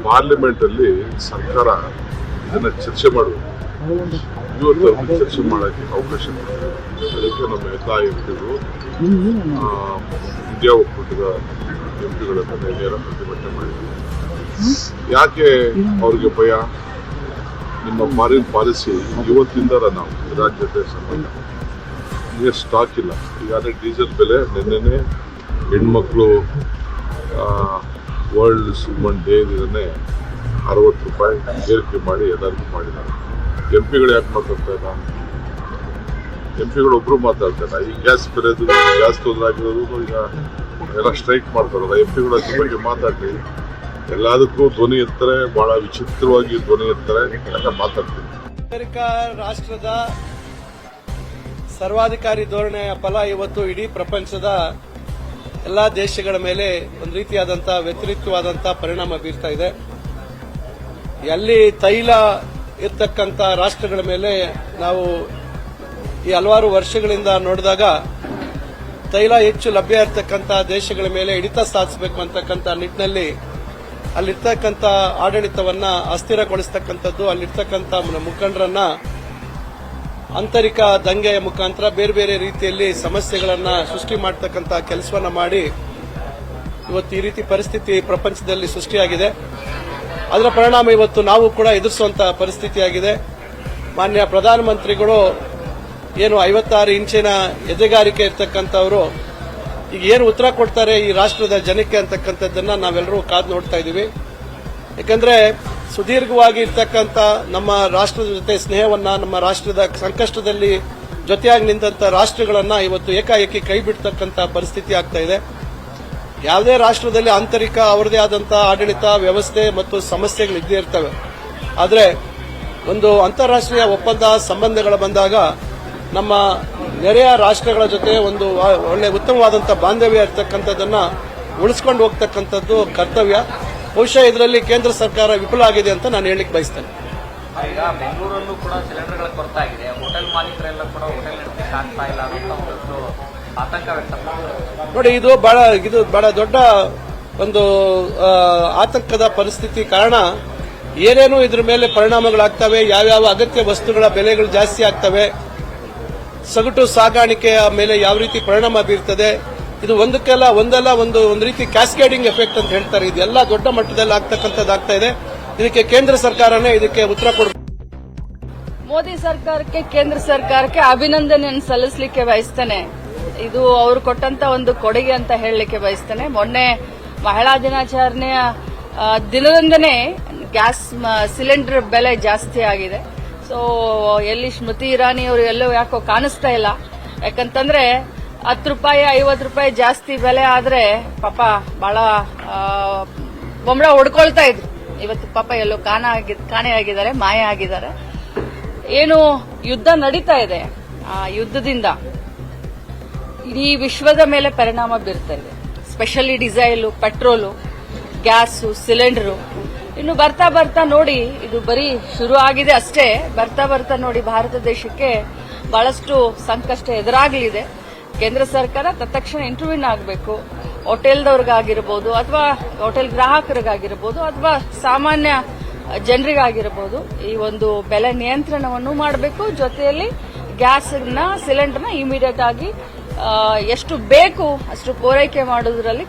Parliament ಅಲ್ಲಿ ಸರ್ಕಾರ ಇದನ್ನ ಚರ್ಚೆ ಮಾಡಬೇಕು. ಇವತ್ತು ಚರ್ಚೆ ಮಾಡೋಕ್ಕೆ ಅವಕಾಶ ಕೊಟ್ಟಿದೆ. ಅದಕ್ಕೆ ನಮ್ಮ ಎಲ್ಲ ಎಂಪಿಗಳು ಇಂಡಿಯಾ ಒಕ್ಕೂಟದ ಎಂಪಿಗಳ ಮೇಲೆ ನೇರ ಪ್ರತಿಭಟನೆ ಮಾಡಿದ್ದಾರೆ. ಯಾಕೆ ಅವ್ರಿಗೆ ಭಯ? ನಿಮ್ಮ ಫಾರಿನ್ ಪಾಲಿಸಿ ಇವತ್ತಿಂದ ನಾವು ರಾಜ್ಯದ ಸಂಬಂಧ ಈಗ ಸ್ಟಾಕ್ ಇಲ್ಲ. ಈಗಾಗಲೇ ಡೀಸೆಲ್ ಬೆಲೆ ನಿನ್ನೆನೆ ಹೆಣ್ಮಕ್ಳು ವರ್ಲ್ಡ್ ವುಮನ್ ಡೇ ದಿನನೇ 60 ರೂಪಾಯಿ ಏರಿಕೆ ಮಾಡಿ ಎಲ್ಲರಿಗೂ ಮಾಡಿದ್ದಾರೆ. ಎಂಪಿಗಳು ಯಾಕೆ ಮಾತಾಡ್ತಾ ಇಲ್ಲ? ಎಂಪಿಗಳು ಒಬ್ರು ಮಾತಾಡ್ತಾ ಇಲ್ಲ. ಈ ಗ್ಯಾಸ್ ಬೆಲೆದು ಗ್ಯಾಸ್ ತೊಂದರೆ ಆಗಿರೋದು ಈಗ ಎಲ್ಲ ಸ್ಟ್ರೈಕ್ ಮಾಡ್ತಾರಲ್ಲ, ಎಂಪಿಗಳು ಅದ್ರ ಬಗ್ಗೆ ಮಾತಾಡಲಿ. ಎಲ್ಲದಕ್ಕೂ ಧ್ವನಿ ಎತ್ತಾರೆ, ಬಹಳ ವಿಚಿತ್ರವಾಗಿ ಧ್ವನಿ ಎತ್ತಾರೆ ಅಂತ ಮಾತಾಡ್ತೀನಿ. ಅಮೆರಿಕ ರಾಷ್ಟ್ರದ ಸರ್ವಾಧಿಕಾರಿ ಧೋರಣೆಯ ಫಲ ಇವತ್ತು ಇಡೀ ಪ್ರಪಂಚದ ಎಲ್ಲಾ ದೇಶಗಳ ಮೇಲೆ ಒಂದು ರೀತಿಯಾದಂತಹ ವ್ಯತಿರಿಕ್ತವಾದಂತಹ ಪರಿಣಾಮ ಬೀರ್ತಾ ಇದೆ. ಎಲ್ಲಿ ತೈಲ ಇರ್ತಕ್ಕಂಥ ರಾಷ್ಟ್ರಗಳ ಮೇಲೆ ನಾವು ಈ ಹಲವಾರು ವರ್ಷಗಳಿಂದ ನೋಡಿದಾಗ ತೈಲ ಹೆಚ್ಚು ಲಭ್ಯ ಇರತಕ್ಕಂಥ ದೇಶಗಳ ಮೇಲೆ ಹಿಡಿತ ಸಾಧಿಸಬೇಕು ಅಂತಕ್ಕಂಥ ನಿಟ್ಟಿನಲ್ಲಿ ಅಲ್ಲಿರ್ತಕ್ಕಂಥ ಆಡಳಿತವನ್ನ ಅಸ್ಥಿರಗೊಳಿಸತಕ್ಕಂಥದ್ದು, ಅಲ್ಲಿರ್ತಕ್ಕಂಥ ಮುಖಂಡರನ್ನ ಆಂತರಿಕ ದಂಗೆಯ ಮುಖಾಂತರ ಬೇರೆ ಬೇರೆ ರೀತಿಯಲ್ಲಿ ಸಮಸ್ಯೆಗಳನ್ನ ಸೃಷ್ಟಿ ಮಾಡತಕ್ಕಂಥ ಕೆಲಸವನ್ನ ಮಾಡಿ ಇವತ್ತು ಈ ರೀತಿ ಪರಿಸ್ಥಿತಿ ಪ್ರಪಂಚದಲ್ಲಿ ಸೃಷ್ಟಿಯಾಗಿದೆ. ಅದರ ಪರಿಣಾಮ ಇವತ್ತು ನಾವು ಕೂಡ ಎದುರಿಸುವಂತಹ ಪರಿಸ್ಥಿತಿಯಾಗಿದೆ. ಮಾನ್ಯ ಪ್ರಧಾನಮಂತ್ರಿಗಳು ಏನು 56 ಇಂಚಿನ ಎದೆಗಾರಿಕೆ ಇರ್ತಕ್ಕಂಥವರು ಈಗ ಏನು ಉತ್ತರ ಕೊಡ್ತಾರೆ ಈ ರಾಷ್ಟ್ರದ ಜನಕ್ಕೆ ಅಂತಕ್ಕಂಥದ್ದನ್ನ ನಾವೆಲ್ಲರೂ ಕಾದು ನೋಡ್ತಾ ಇದ್ದೀವಿ. ಯಾಕಂದ್ರೆ ಸುದೀರ್ಘವಾಗಿ ಇರ್ತಕ್ಕಂಥ ನಮ್ಮ ರಾಷ್ಟ್ರದ ಜೊತೆ ಸ್ನೇಹವನ್ನ, ನಮ್ಮ ರಾಷ್ಟ್ರದ ಸಂಕಷ್ಟದಲ್ಲಿ ಜೊತೆಯಾಗಿ ನಿಂತ ರಾಷ್ಟ್ರಗಳನ್ನ ಇವತ್ತು ಏಕಾಏಕಿ ಕೈ ಬಿಡ್ತಕ್ಕಂಥ ಪರಿಸ್ಥಿತಿ ಆಗ್ತಾ ಇದೆ. ಯಾವುದೇ ರಾಷ್ಟ್ರದಲ್ಲಿ ಆಂತರಿಕ ಅವರದೇ ಆದಂತಹ ಆಡಳಿತ ವ್ಯವಸ್ಥೆ ಮತ್ತು ಸಮಸ್ಯೆಗಳು ಇದ್ದೇ ಇರ್ತವೆ. ಆದರೆ ಒಂದು ಅಂತಾರಾಷ್ಟ್ರೀಯ ಒಪ್ಪಂದ ಸಂಬಂಧಗಳು ಬಂದಾಗ ನಮ್ಮ ನೆರೆಯ ರಾಷ್ಟ್ರಗಳ ಜೊತೆ ಒಂದು ಒಳ್ಳೆ ಉತ್ತಮವಾದಂತಹ ಬಾಂಧವ್ಯ ಇರತಕ್ಕಂಥದ್ದನ್ನ ಉಳಿಸ್ಕೊಂಡು ಹೋಗ್ತಕ್ಕಂಥದ್ದು ಕರ್ತವ್ಯ. ಬಹುಶಃ ಇದರಲ್ಲಿ ಕೇಂದ್ರ ಸರ್ಕಾರ ವಿಫಲ ಆಗಿದೆ ಅಂತ ನಾನು ಹೇಳಿಕ್ಕೆ ಬಯಸ್ತೇನೆ. ಈಗ ಬೆಂಗಳೂರಲ್ಲೂ ಕೂಡ ಸಿಲಿಂಡರ್ಗಳ ಕೊರತೆ ಆಗಿದೆ. ಹೋಟೆಲ್ ಮಾಲೀಕರೆಲ್ಲ ಕೂಡ ಹೋಟೆಲ್ ನಡೆಸಲಿಕ್ಕೆ ಆಗ್ತಾ ಇಲ್ಲ ಅಂತ ಆತಂಕ ವ್ಯಕ್ತಪಡಿಸಿದ್ದಾರೆ. ನೋಡಿ, ಇದು ಬಹಳ ದೊಡ್ಡ ಒಂದು ಆತಂಕದ ಪರಿಸ್ಥಿತಿ. ಕಾರಣ ಏನೇನು ಇದ್ರ ಮೇಲೆ ಪರಿಣಾಮಗಳಾಗ್ತವೆ, ಯಾವ್ಯಾವ ಅಗತ್ಯ ವಸ್ತುಗಳ ಬೆಲೆಗಳು ಜಾಸ್ತಿ ಆಗ್ತವೆ, ಸಗಟು ಸಾಗಾಣಿಕೆಯ ಮೇಲೆ ಯಾವ ರೀತಿ ಪರಿಣಾಮ ಬೀರ್ತದೆ, ಇದು ಒಂದಲ್ಲ ಒಂದು ರೀತಿ ಕ್ಯಾಸ್ಕೇಡಿಂಗ್ ಎಫೆಕ್ಟ್ ಅಂತ ಹೇಳ್ತಾರೆ. ಇದೆಲ್ಲ ದೊಡ್ಡ ಮಟ್ಟದಲ್ಲಿ ಆಗ್ತಕ್ಕಂಥದ್ದಾಗ್ತಾ ಇದೆ. ಇದಕ್ಕೆ ಕೇಂದ್ರ ಸರ್ಕಾರನೇ ಇದಕ್ಕೆ ಉತ್ತರ ಕೊಡಬೇಕು. ಮೋದಿ ಸರ್ಕಾರಕ್ಕೆ, ಕೇಂದ್ರ ಸರ್ಕಾರಕ್ಕೆ ಅಭಿನಂದನೆಯನ್ನು ಸಲ್ಲಿಸಲಿಕ್ಕೆ ಬಯಸ್ತೇನೆ. ಇದು ಅವರು ಕೊಟ್ಟಂತ ಒಂದು ಕೊಡುಗೆ ಅಂತ ಹೇಳಲಿಕ್ಕೆ ಬಯಸ್ತೇನೆ. ಮೊನ್ನೆ ಮಹಿಳಾ ದಿನಾಚರಣೆಯ ದಿನದಂದನೇ ಗ್ಯಾಸ್ ಸಿಲಿಂಡರ್ ಬೆಲೆ ಜಾಸ್ತಿ ಆಗಿದೆ. ಸೊ ಎಲ್ಲಿ ಸ್ಮೃತಿ ಇರಾನಿ ಅವರು ಎಲ್ಲೋ ಯಾಕೋ ಕಾಣಿಸ್ತಾ ಇಲ್ಲ. ಯಾಕಂತಂದ್ರೆ 10 ರೂಪಾಯಿ 50 ರೂಪಾಯಿ ಜಾಸ್ತಿ ಬೆಲೆ ಆದ್ರೆ ಪಾಪ ಬಹಳ ಬೊಂಬಳ ಹೊಡ್ಕೊಳ್ತಾ ಇದ್ರು. ಇವತ್ತು ಪಾಪ ಎಲ್ಲೋ ಕಾಣೆಯಾಗಿದ್ದಾರೆ, ಮಾಯ ಆಗಿದ್ದಾರೆ. ಏನು ಯುದ್ಧ ನಡೀತಾ ಇದೆ, ಆ ಯುದ್ಧದಿಂದ ಇಡೀ ವಿಶ್ವದ ಮೇಲೆ ಪರಿಣಾಮ ಬೀರ್ತಾ ಇದೆ. Specially diesel, petrol, gas, cylinder. ಇನ್ನು ಬರ್ತಾ ಬರ್ತಾ ನೋಡಿ, ಇದು ಬರೀ ಶುರು ಆಗಿದೆ ಅಷ್ಟೇ. ಬರ್ತಾ ಬರ್ತಾ ನೋಡಿ ಭಾರತ ದೇಶಕ್ಕೆ ಬಹಳಷ್ಟು ಸಂಕಷ್ಟ ಎದುರಾಗಲಿದೆ. ಕೇಂದ್ರ ಸರ್ಕಾರ ತತ್ಕ್ಷಣ ಇಂಟರ್ವ್ಯೂನ್ ಆಗಬೇಕು. ಹೋಟೆಲ್ದವ್ರಿಗಾಗಿರ್ಬೋದು ಅಥವಾ ಹೋಟೆಲ್ ಗ್ರಾಹಕರಿಗಾಗಿರ್ಬೋದು ಅಥವಾ ಸಾಮಾನ್ಯ ಜನರಿಗಾಗಿರ್ಬೋದು ಈ ಒಂದು ಬೆಲೆ ನಿಯಂತ್ರಣವನ್ನು ಮಾಡಬೇಕು. ಜೊತೆಯಲ್ಲಿ ಗ್ಯಾಸ್ನ ಸಿಲಿಂಡರ್ನ ಇಮಿಡಿಯೇಟ್ ಆಗಿ ಎಷ್ಟು ಬೇಕು ಅಷ್ಟು ಪೂರೈಕೆ ಮಾಡೋದ್ರಲ್ಲಿ